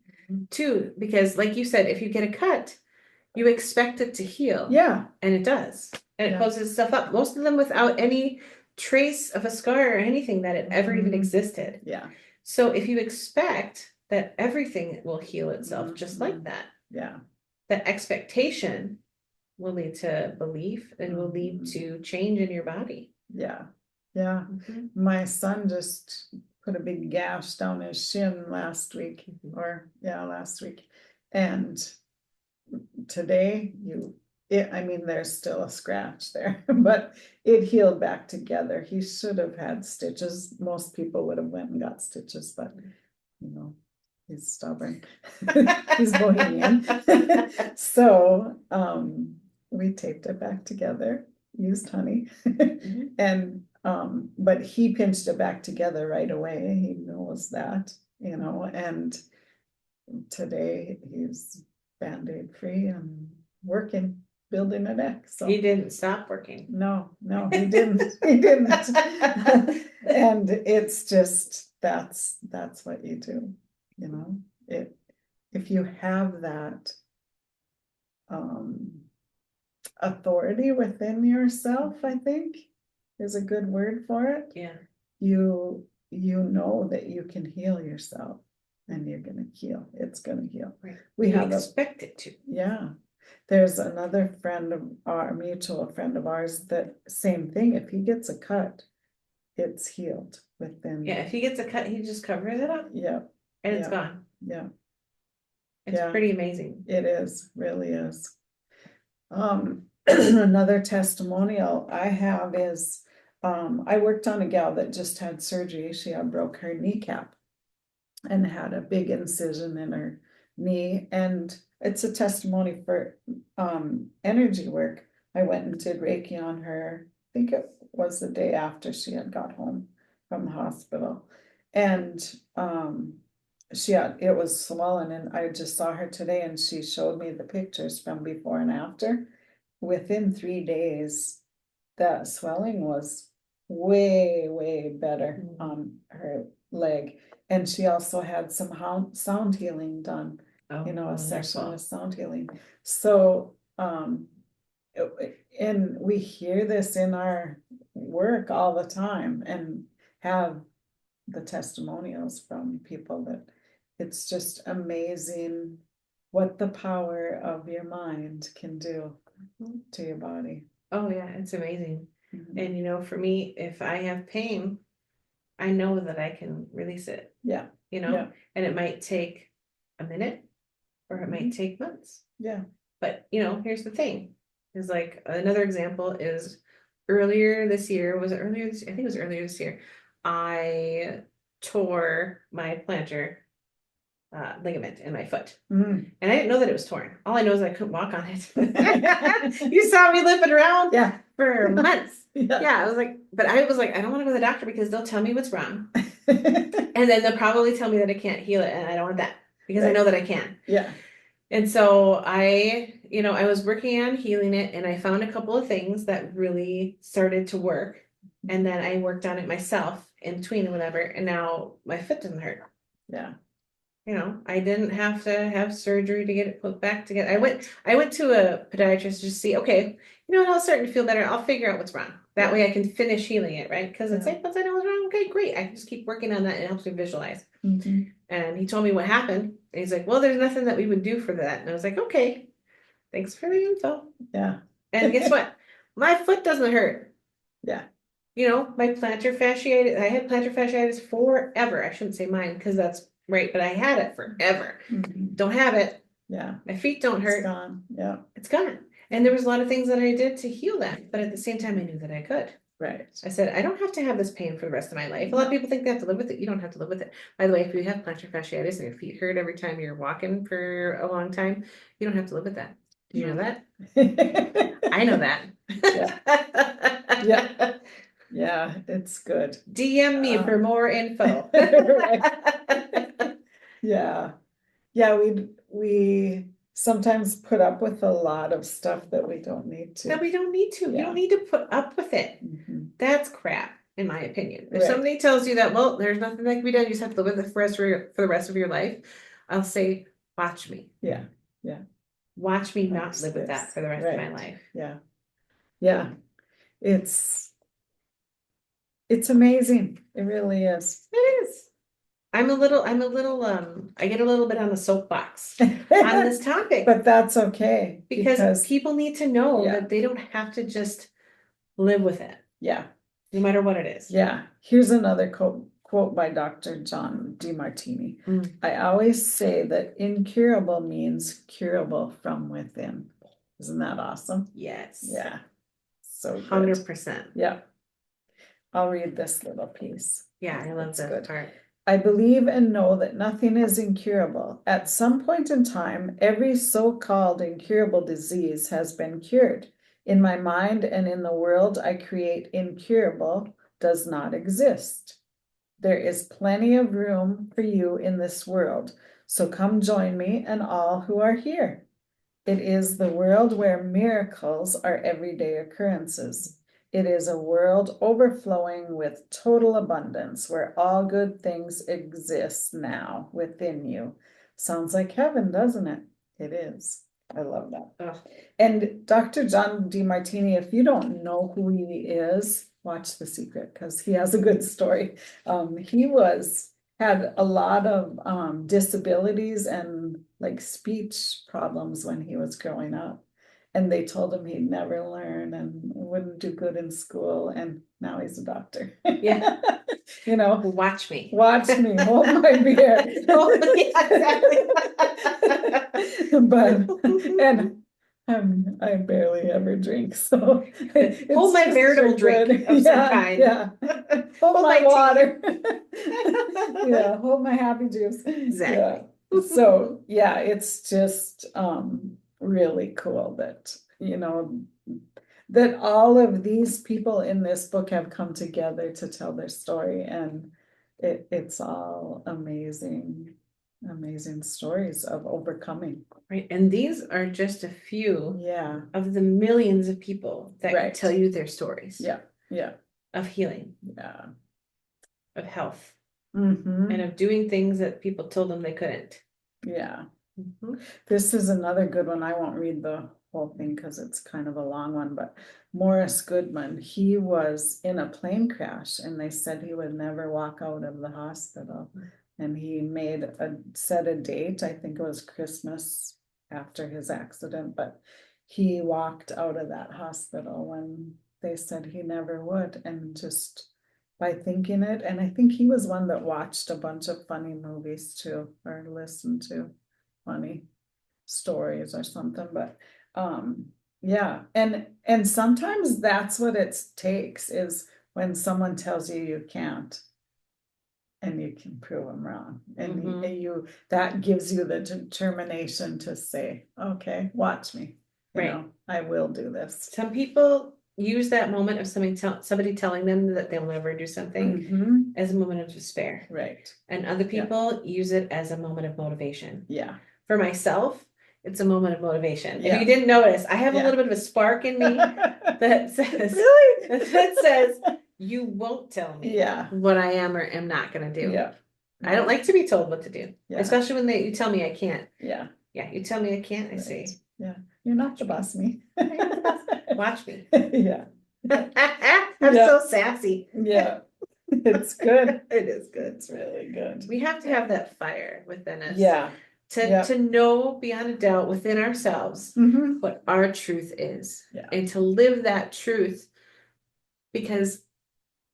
too, because like you said, if you get a cut, you expect it to heal. Yeah, And it does. And it Yeah. closes itself up. Most of them without any trace of a scar or anything that it ever even Mhm. existed. yeah, So if you expect that everything will heal itself just like that, yeah, that expectation will lead to belief and will lead Mhm. to change in your body. yeah, yeah. My son just put a big gash down his shin last week, last week. And today I mean, there's still a scratch there, but it healed back together. He should have had stitches. Most people would have went and got stitches, but you know, he's stubborn. He's bohemian. So, we taped it back together, used honey. And, but he pinched it back together right away. He knows that, you know, and today he's Band-Aid free and working, building a neck. So He didn't stop working. no, he didn't. He didn't. And it's just that's what you do, you know. If you have that authority within yourself, I think is a good word for it. Yeah. You know that you can heal yourself, and you're gonna heal. It's gonna heal. Right. We You have expect it to. Yeah. There's another friend of our mutual friend of ours that same thing. If he gets a cut, it's healed within. Yeah, if he gets a cut, he just covers it up Yeah. and it's Yeah. gone. Yeah. It's Yeah. pretty amazing. It is, really is. Another testimonial I have is, I worked on a gal that just had surgery. She had broke her kneecap and had a big incision in her knee. And it's a testimony for energy work. I went and did Reiki on her. I think it was the day after she had got home from the hospital. And it was swollen, and I just saw her today, and she showed me the pictures from before and after. Within 3 days, that swelling was way better on her leg. And she also had some sound healing done, a session with sound healing. So, and we hear this in our work all the time, and have the testimonials from people that it's just amazing what the power of your mind can do to your body. Oh yeah, it's amazing. And for me, if I have pain, I know that I can release it. Yeah. And it might take a minute or it might take months. Yeah. But here's the thing. Is like another example is earlier this year. Was it earlier this year? I think it was earlier this year. I tore my plantar ligament in my foot. And I didn't know that it was torn. All I know is I couldn't walk on it. You saw me limping around for months. I was like, I don't want to go to the doctor because they'll tell me what's wrong. And then they'll probably tell me that I can't heal it, and I don't want that because I know that I can. Yeah. And so I was working on healing it, and I found a couple of things that really started to work. And then I worked on it myself in between and whatever. And now my foot doesn't hurt. Yeah. I didn't have to have surgery to get it put back together. I went to a podiatrist to see, okay, I'll start to feel better. I'll figure out what's wrong. That way I can finish healing it, right? Because it's like, once I know what's wrong, okay, great. I can just keep working on that, and it helps me visualize. And he told me what happened. And he's like, well, there's nothing that we would do for that. And I was like, okay. Thanks for the info. Yeah. And guess what? My foot doesn't hurt. Yeah. You know, my plantar fasciitis, I had plantar fasciitis forever. I shouldn't say mine because that's right, but I had it forever. Mhm. Don't have it. Yeah. My feet don't It's hurt. gone. Yeah. It's gone. And there was a lot of things that I did to heal that, but at the same time, I knew that I could. Right. I said, I don't have to have this pain for the rest of my life. A lot of people think they have to live with it. You don't have to live with it. By the way, if you have plantar fasciitis and your feet hurt every time you're walking for a long time, you don't have to live with that. Did you know that? I know that. Yeah. Yeah, it's good. DM me for more info. Yeah. Yeah, we sometimes put up with a lot of stuff that we don't need to. That we don't need to. You Yeah. don't need to put up with it. Mhm. That's crap, in my opinion. If Right. somebody tells you that, well, there's nothing that can be done, you just have to live with it for the rest of your life, I'll say, watch me. Yeah. Yeah. Watch me Watch not live with that this. for the rest of my Right. life. Yeah. Yeah. It's amazing. It really is. It is. I get a little bit on the soapbox on this topic. But that's okay. Because people need to know Yeah. that they don't have to just live with it, Yeah. no matter what it is. Yeah. Here's another quote by Dr. John DeMartini. I always say that incurable means curable from within. Isn't that awesome? Yes. Yeah. So good. 100%. Yeah. I'll read this little piece. Yeah, I love It's that good. part. I believe and know that nothing is incurable. At some point in time, every so-called incurable disease has been cured. In my mind and in the world I create, incurable does not exist. There is plenty of room for you in this world, so come join me and all who are here. It is the world where miracles are everyday occurrences. It is a world overflowing with total abundance where all good things exist now within you. Sounds like heaven, doesn't it? It is. I love that. Ugh. And Dr. John DeMartini, if you don't know who he is, watch The Secret because he has a good story. He had a lot of disabilities and like speech problems when he was growing up. And they told him he'd never learn and wouldn't do good in school. And now he's a doctor. Yeah. You know, Watch me. Watch me, hold my beer. Yeah, exactly. But, and I barely ever drink, so. Hold my veritable drink of some kind. Yeah. Hold my my water. Yeah, hold my happy juice. Exactly. Yeah. So, yeah, it's just really cool that, that all of these people in this book have come together to tell their story, and it's all amazing stories of overcoming. Right. And these are just a few Yeah. of the millions of people that can Right. tell you their stories. Yeah. Yeah. Of healing. Yeah. Of health. Mm-hmm. And of doing things that people told them they couldn't. Yeah. Mm-hmm. This is another good one. I won't read the whole thing because it's kind of a long one, but Morris Goodman, he was in a plane crash and they said he would never walk out of the hospital. And he set a date, I think it was Christmas after his accident, but he walked out of that hospital when they said he never would. And just by thinking it, and I think he was one that watched a bunch of funny movies too, or listened to funny stories or something, but yeah, and sometimes that's what it takes, is when someone tells you you can't and you can prove them wrong, and Mhm. that gives you the determination to say, okay, watch me, Right. I will do this. Some people use that moment of somebody telling them that they'll never do something Mhm. as a moment of despair. Right. And other people use it as a moment of motivation. Yeah. For myself, it's a moment of motivation. Yeah. If you didn't notice, I have a Yeah. little bit of a spark in me that says, Really? that says, you won't tell me Yeah. what I am or am not going to do. Yeah. I don't like to be told what to do, Yeah. especially when you tell me I can't. Yeah. Yeah, you tell me I can't, I say, Yeah, you're not the boss, me. watch me. Yeah. I'm Yeah. so sassy. Yeah. It's good. It is good. It's really good. We have to have that fire within us. Yeah. to know beyond a doubt within ourselves what our truth is, and to live that truth, because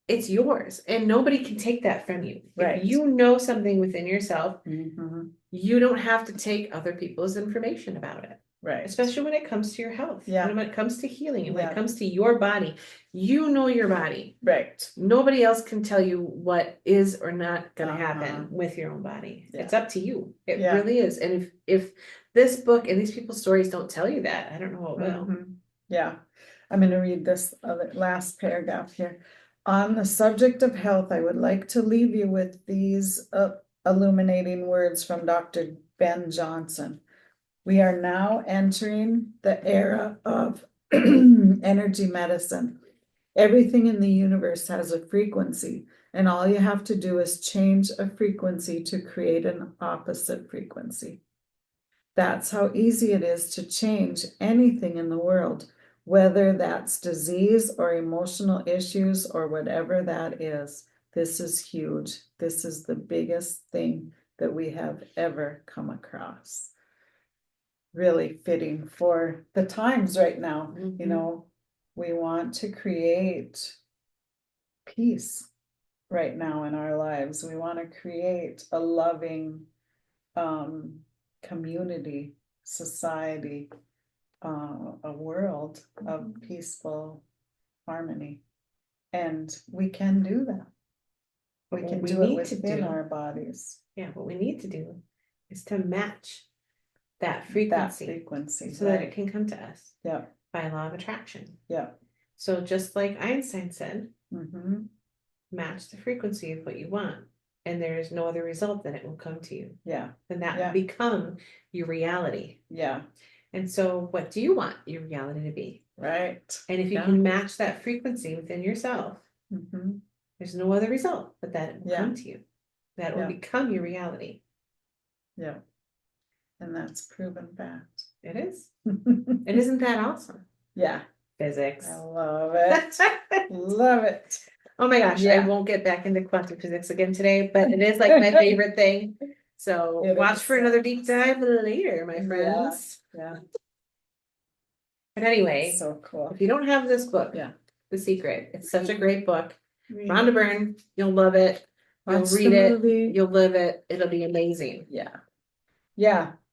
it's yours and nobody can take that from you. Right. If you know something within yourself, you don't have to take other people's information about it. Right. Especially when it comes to your health. Yeah. And when it comes to healing, and when it comes to your body, you know your body. Right. Nobody else can tell you what is or not going to happen with your own body. Yeah. It's up to you. It really is. And if this book and these people's stories don't tell you that, I don't know what will. Yeah. I'm going to read this last paragraph here. On the subject of health, I would like to leave you with these illuminating words from Dr. Ben Johnson. We are now entering the era of energy medicine. Everything in the universe has a frequency, and all you have to do is change a frequency to create an opposite frequency. That's how easy it is to change anything in the world, whether that's disease or emotional issues or whatever that is. This is huge. This is the biggest thing that we have ever come across. Really fitting for the times right now. You know, we want to create peace right now in our lives. We want to create a loving community, society, a world of peaceful harmony. And we can do that. We can do it within our bodies. Yeah, what we need to do is to match that frequency, so that it can come to us by law of attraction. So just like Einstein said, match the frequency of what you want, and there is no other result than it will come to you. Then that will become your reality. And so what do you want your reality to be? Right. And if you can match that frequency within yourself, there's no other result but that it will come to you. That will become your reality. And that's proven fact. It is. And isn't that awesome? Physics. I love it. Love it. Oh my gosh, I won't get back into quantum physics again today, but it is like my favorite thing. So watch for another deep dive later, my friends. But anyway, so cool. If you don't have this book, The Secret, it's such a great book. Rhonda Byrne, you'll love it. You'll read it. You'll live it. It'll be amazing.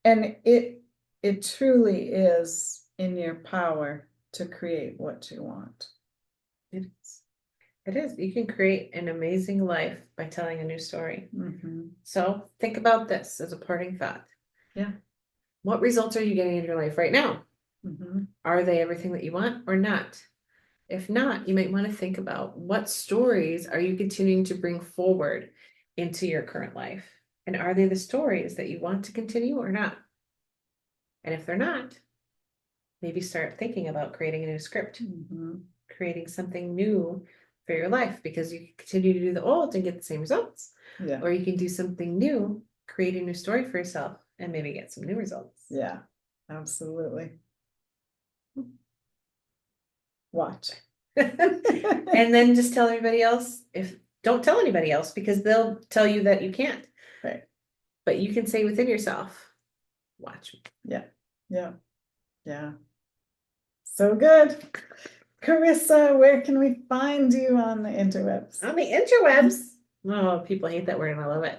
And it truly is in your power to create what you want. It is. It is. You can create an amazing life by telling a new story. So think about this as a parting thought. What results are you getting in your life right now? Are they everything that you want or not? If not, you might want to think about what stories are you continuing to bring forward into your current life? And are they the stories that you want to continue or not? And if they're not, maybe start thinking about creating a new script, creating something new for your life, because you can continue to do the old and get the same results. Or you can do something new, create a new story for yourself, and maybe get some new results. Absolutely. Watch. And then just tell everybody else. Don't tell anybody else, because they'll tell you that you can't. Right. But you can say within yourself, watch me. Yeah. So good. Carissa, where can we find you on the interwebs? On the interwebs. Oh, people hate that word and I love it.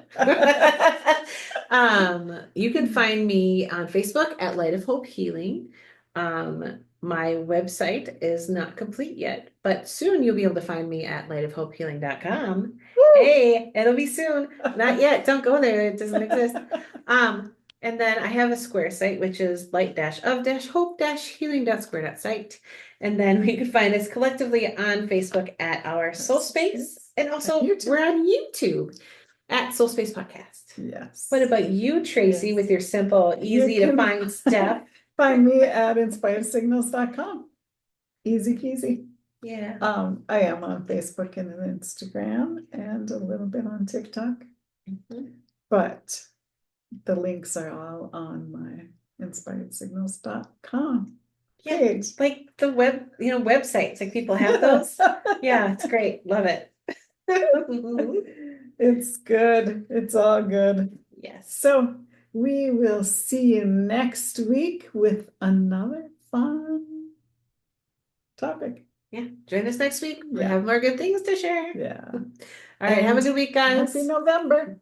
You can find me on Facebook at Light of Hope Healing. My website is not complete yet, but soon you'll be able to find me at lightofhopehealing.com. Hey, it'll be soon. Not yet. Don't go there. It doesn't exist. And then I have a Square site, which is light-of-hope-healing.square.site. And then you can find us collectively on Facebook at our SoulSpace. And also we're on YouTube at SoulSpace Podcast. Yes. What about you, Tracy, with your simple, easy to find stuff? Find me at inspiredsignals.com. Easy peasy. Yeah. I am on Facebook and Instagram and a little bit on TikTok. But the links are all on my inspiredsignals.com page. Like the websites, like people have those. Yeah, it's great. Love it. It's good. It's all good. Yes. So We will see you next week with another fun topic. Yeah, join us next week. We Yeah. have more good things to share. Yeah. All right, have a And good week, guys. happy November.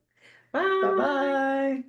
Bye. Bye-bye.